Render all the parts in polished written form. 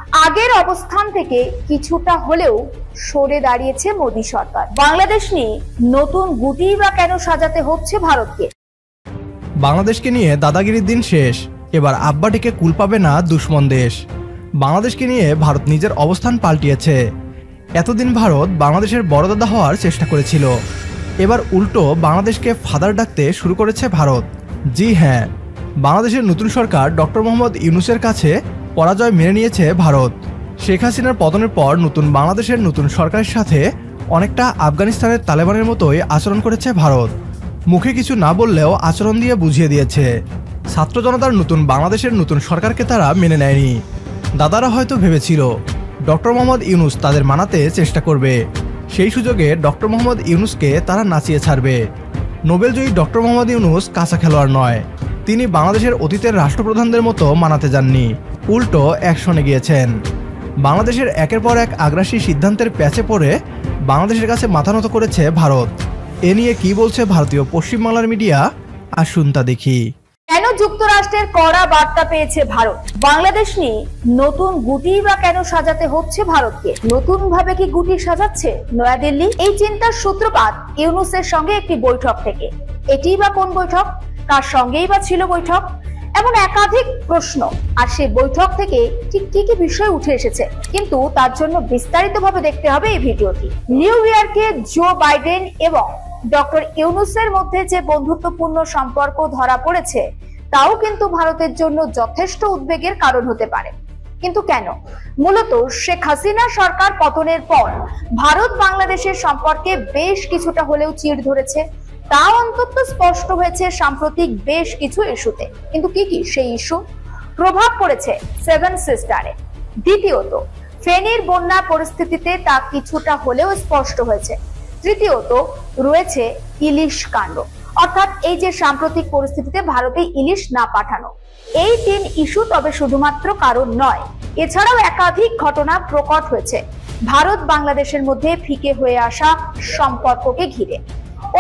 আগের অবস্থান থেকে কিছুটা হলেও সরে দাঁড়িয়েছে মোদী সরকার। বাংলাদেশ নিয়ে নতুন গুটি বা কেন সাজাতে হচ্ছে ভারতকে? বাংলাদেশকে নিয়ে দাদাগিরির দিন শেষ, এবার আব্বাটিকে কুল পাবে না দুশ্মন দেশ। বাংলাদেশকে নিয়ে ভারত নিজের অবস্থান পাল্টিয়েছে। এতদিন ভারত বাংলাদেশের বড়দাদা হওয়ার চেষ্টা করেছিল, এবার উল্টো বাংলাদেশকে ফাদার ডাকতে শুরু করেছে ভারত। জি হ্যাঁ, বাংলাদেশের নতুন সরকার ডক্টর মোহাম্মদ ইউনূসের কাছে পরাজয় মেনে নিয়েছে ভারত। শেখ হাসিনার পতনের পর নতুন বাংলাদেশের নতুন সরকারের সাথে অনেকটা আফগানিস্তানের তালেবানের মতোই আচরণ করেছে ভারত। মুখে কিছু না বললেও আচরণ দিয়ে বুঝিয়ে দিয়েছে। ছাত্র জনতার নতুন বাংলাদেশের নতুন সরকারকে তারা মেনে নেয়নি। দাদারা হয়তো ভেবেছিল ডক্টর মোহাম্মদ ইউনূস তাদের মানাতে চেষ্টা করবে, সেই সুযোগে ডক্টর মোহাম্মদ ইউনূসকে তারা নাচিয়ে ছাড়বে। নোবেলজয়ী ডক্টর মোহাম্মদ ইউনূস কাঁচা খেলোয়াড় নয়, তিনি বাংলাদেশের অতীতের রাষ্ট্রপ্রধানদের মতো মানাতে যাননি, উল্টো অ্যাকশনে গিয়েছেন। বাংলাদেশের একের পর এক আগ্রাসী সিদ্ধান্তের প্যাচে পড়ে বাংলাদেশের কাছে মাথা নত করেছে ভারত। এ নিয়ে কি বলছে ভারতীয় পশ্চিমবাংলার মিডিয়া, আসুন তা দেখি। কেন যুক্তরাষ্ট্রের কড়া বার্তা পেয়েছে ভারত? বাংলাদেশ নিয়ে নতুন গুটি বা কেন সাজাতে হচ্ছে ভারতকে? নতুন ভাবে কি গুটি সাজাচ্ছে নয়াদিল্লি? এই চিন্তার সূত্রপাত ইউনূসের সঙ্গে একটি বৈঠক থেকে। এটিই বা কোন বৈঠক? কার সঙ্গেই বা ছিল বৈঠক? এমন একাধিক প্রশ্ন, আর সেই বৈঠক থেকে ঠিক কি কি বিষয় উঠে এসেছে, কিন্তু তার জন্য বিস্তারিতভাবে দেখতে হবে এই ভিডিওটি। নিউ ইয়র্কে জো বাইডেন এবং ডক্টর ইউনূসের মধ্যে যে বন্ধুত্বপূর্ণ সম্পর্ক ধরা পড়েছে, তাও কিন্তু ভারতের জন্য যথেষ্ট উদ্বেগের কারণ হতে পারে। কিন্তু কেন? মূলত শেখ হাসিনা সরকার পতনের পর ভারত বাংলাদেশের সম্পর্কে বেশ কিছুটা হলেও চিড় ধরেছে, তা অন্তত স্পষ্ট হয়েছে সাম্প্রতিক বেশ কিছু ইস্যুতে। কিন্তু কি কি সেই ইস্যু? প্রভাব পড়েছে সেভেন সিস্টারে। দ্বিতীয়ত, ফেনীর বন্যা পরিস্থিতিতে তা কিছুটা হলেও স্পষ্ট হয়েছে। তৃতীয়ত, রয়েছে ইলিশ কাণ্ড, অর্থাৎ এই যে সাম্প্রতিক পরিস্থিতিতে ভারতে ইলিশ না পাঠানো। এই তিন ইস্যু তবে শুধুমাত্র কারণ নয়, এছাড়াও একাধিক ঘটনা প্রকট হয়েছে ভারত বাংলাদেশের মধ্যে ফিকে হয়ে আসা সম্পর্ককে ঘিরে।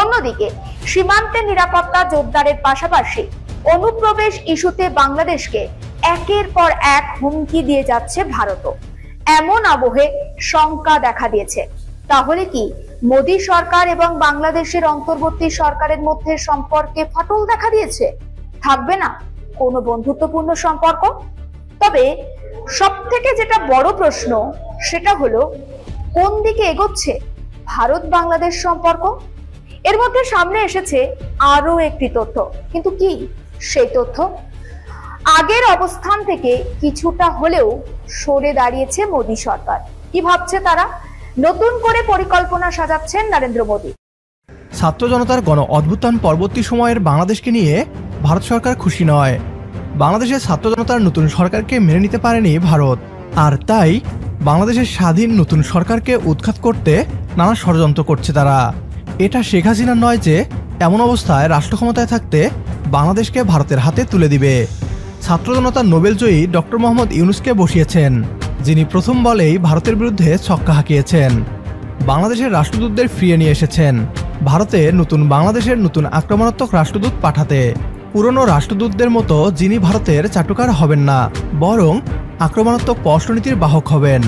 অন্যদিকে সীমান্তে নিরাপত্তা জোরদারের পাশাপাশি অনুপ্রবেশ ইস্যুতে বাংলাদেশকে একের পর এক হুমকি দিয়ে যাচ্ছে ভারতও। এমন আবহে শঙ্কা দেখা দিয়েছে, তাহলে কি মোদী সরকার এবং বাংলাদেশের অন্তর্বর্তী সরকারের মধ্যে সম্পর্কে ফাটল দেখা দিয়েছে? থাকবে না কোনো বন্ধুত্বপূর্ণ সম্পর্ক? তবে সব থেকে যেটা বড় প্রশ্ন, সেটা হলো কোন দিকে এগোচ্ছে ভারত বাংলাদেশ সম্পর্ক? এর মধ্যে সামনে এসেছে আরো একটি তথ্য, কিন্তু কি সেই তথ্য? আগের অবস্থান থেকে কিছুটা হলেও সরে দাঁড়িয়েছে মোদী সরকার। কি ভাবছে তারা? নতুন করে পরিকল্পনা সাজাচ্ছেন নরেন্দ্র মোদী। ছাত্র জনতার গণ অভ্যুত্থান পরবর্তী সময়ের বাংলাদেশকে নিয়ে ভারত সরকার খুশি নয়। বাংলাদেশের ছাত্র জনতার নতুন সরকারকে মেনে নিতে পারেনি ভারত, আর তাই বাংলাদেশের স্বাধীন নতুন সরকারকে উৎখাত করতে নানা ষড়যন্ত্র করছে তারা। এটা শেখ হাসিনা নয় যে এমন অবস্থায় রাষ্ট্র ক্ষমতায় থাকতে বাংলাদেশকে ভারতের হাতে তুলে দিবে। ছাত্র জনতার নোবেলজয়ী ডক্টর মোহাম্মদ ইউনূসকে বসিয়েছেন, যিনি প্রথম বলেই ভারতের বিরুদ্ধে ছক্কা হাঁকিয়েছেন। বাংলাদেশের রাষ্ট্রদূতদের ফিরিয়ে নিয়ে এসেছেন ভারতে নতুন বাংলাদেশের নতুন আক্রমণাত্মক রাষ্ট্রদূত পাঠাতে। পুরনো রাষ্ট্রদূতদের মতো যিনি ভারতের চাটুকার হবেন না, বরং আক্রমণাত্মক পররাষ্ট্রনীতির বাহক হবেন।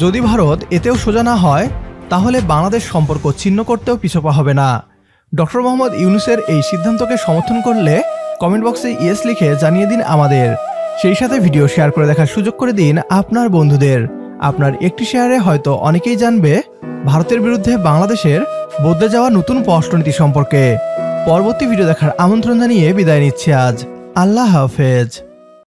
যদি ভারত এতেও সোজা না হয়, তাহলে বাংলাদেশ সম্পর্ক ছিন্ন করতেও পিছপা হবে না। ডক্টর মোহাম্মদ ইউনূসের এই সিদ্ধান্তকে সমর্থন করলে কমেন্ট বক্সে ইয়েস লিখে জানিয়ে দিন আমাদের। সেই সাথে ভিডিও শেয়ার করে দেখার সুযোগ করে দিন আপনার বন্ধুদের। আপনার একটি শেয়ারে হয়তো অনেকেই জানবে ভারতের বিরুদ্ধে বাংলাদেশের বদলে যাওয়া নতুন পররাষ্ট্রনীতি সম্পর্কে। পরবর্তী ভিডিও দেখার আমন্ত্রণ জানিয়ে বিদায় নিচ্ছি আজ। আল্লাহ হাফেজ।